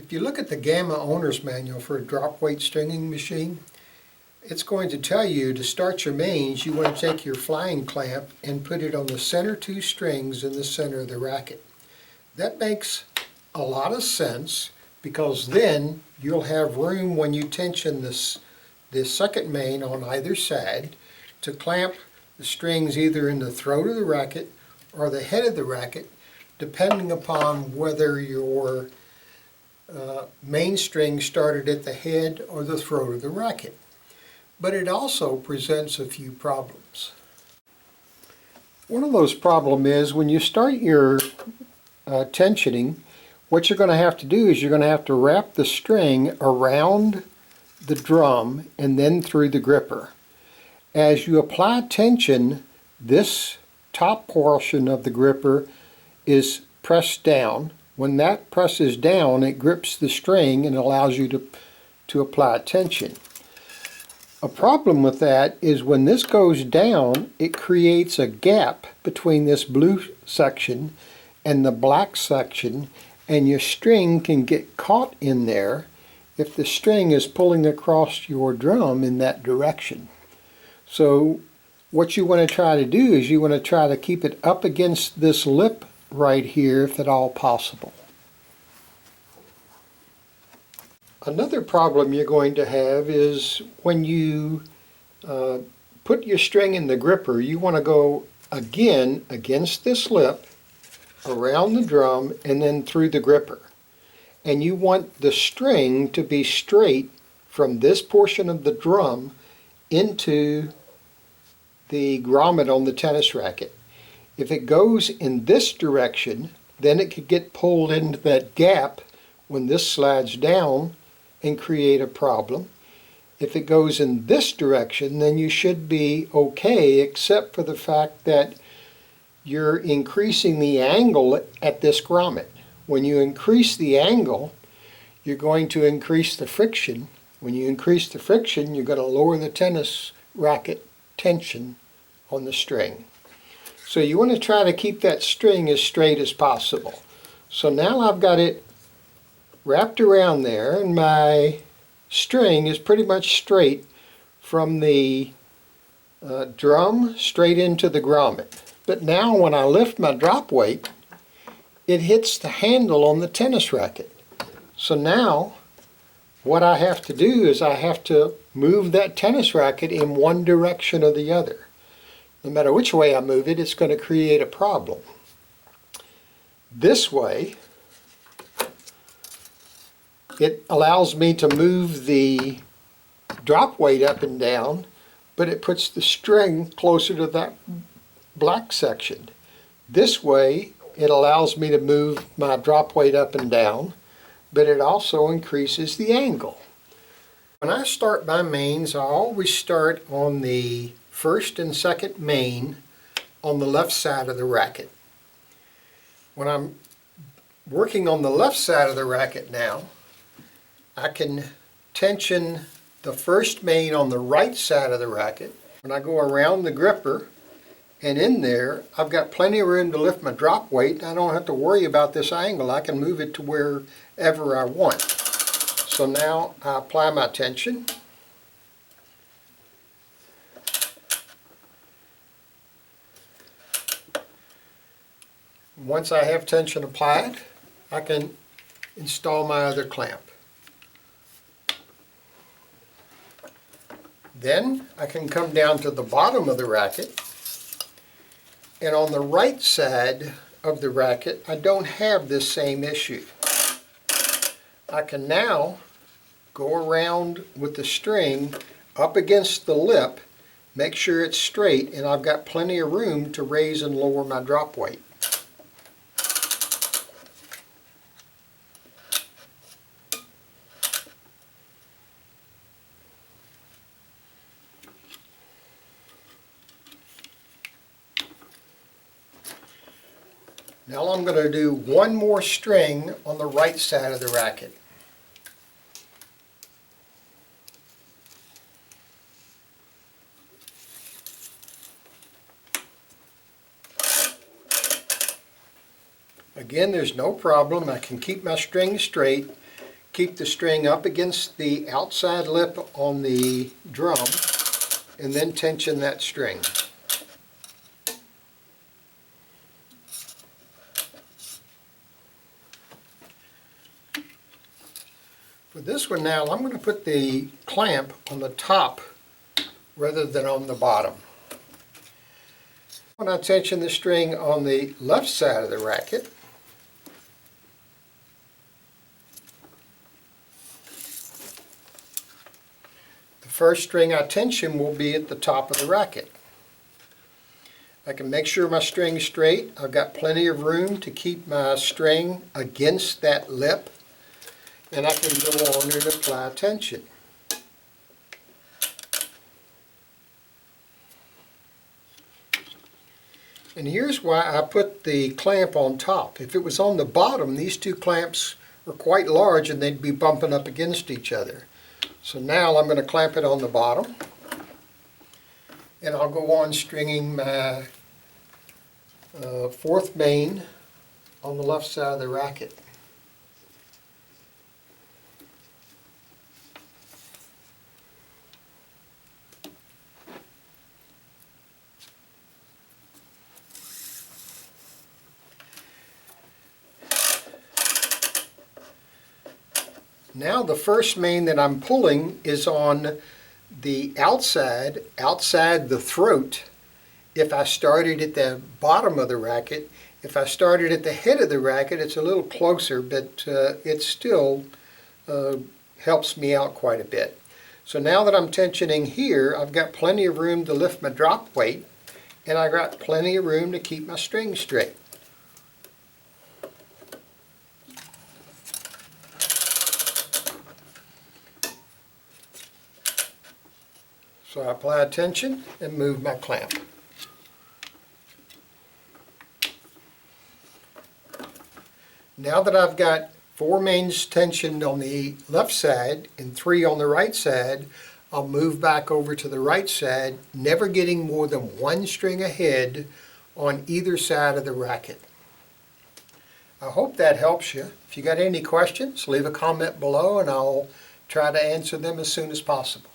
If you look at the Gamma Owner's Manual for a drop weight stringing machine, it's going to tell you to start your mains, you want to take your flying clamp and put it on the center two strings in the center of the racket. That makes a lot of sense because then you'll have room when you tension this second main on either side to clamp the strings either in the throat of the racket or the head of the racket, depending upon whether your main string started at the head or the throat of the racket. But it also presents a few problems. One of those problems is when you start your tensioning, what you're going to have to do is you're going to have to wrap the string around the drum and then through the gripper. As you apply tension, this top portion of the gripper is pressed down. When that presses down, it grips the string and allows you to apply tension. A problem with that is when this goes down, it creates a gap between this blue section and the black section, and your string can get caught in there if the string is pulling across your drum in that direction. So what you want to try to do is you want to try to keep it up against this lip right here if at all possible. Another problem you're going to have is when you put your string in the gripper, you want to go again against this lip, around the drum, and then through the gripper. And you want the string to be straight from this portion of the drum into the grommet on the tennis racket. If it goes in this direction, then it could get pulled into that gap when this slides down and create a problem. If it goes in this direction, then you should be okay, except for the fact that you're increasing the angle at this grommet. When you increase the angle, you're going to increase the friction. When you increase the friction, you're going to lower the tennis racket tension on the string. So you want to try to keep that string as straight as possible. So now I've got it wrapped around there, and my string is pretty much straight from the drum straight into the grommet. But now when I lift my drop weight, it hits the handle on the tennis racket. So now what I have to do is I have to move that tennis racket in one direction or the other. No matter which way I move it, it's going to create a problem. This way, it allows me to move the drop weight up and down, but it puts the string closer to that black section. This way, it allows me to move my drop weight up and down, but it also increases the angle. When I start my mains, I always start on the first and second main on the left side of the racket. When I'm working on the left side of the racket now, I can tension the first main on the right side of the racket. When I go around the gripper and in there, I've got plenty of room to lift my drop weight. I don't have to worry about this angle. I can move it to wherever I want. So now I apply my tension. Once I have tension applied, I can install my other clamp. Then I can come down to the bottom of the racket, and on the right side of the racket I don't have this same issue. I can now go around with the string up against the lip, make sure it's straight, and I've got plenty of room to raise and lower my drop weight. Now I'm going to do one more string on the right side of the racket. Again, there's no problem. I can keep my string straight, Keep the string up against the outside lip on the drum and then tension that string. For this one now, I'm going to put the clamp on the top rather than on the bottom. When I tension the string on the left side of the racket, the first string I tension will be at the top of the racket. I can make sure my string's straight. I've got plenty of room to keep my string against that lip, and I can go on and apply tension. And here's why I put the clamp on top. If it was on the bottom, these two clamps are quite large and they'd be bumping up against each other. So now I'm going to clamp it on the bottom, and I'll go on stringing my fourth main on the left side of the racket. Now the first main that I'm pulling is on the outside the throat. If I started at the bottom of the racket, if I started at the head of the racket, it's a little closer, but it still helps me out quite a bit. So now that I'm tensioning here, I've got plenty of room to lift my drop weight, and I've got plenty of room to keep my string straight. So I apply tension and move my clamp. Now that I've got 4 mains tensioned on the left side and 3 on the right side, I'll move back over to the right side, never getting more than 1 string ahead on either side of the racket. I hope that helps you. If you got any questions, leave a comment below and I'll try to answer them as soon as possible.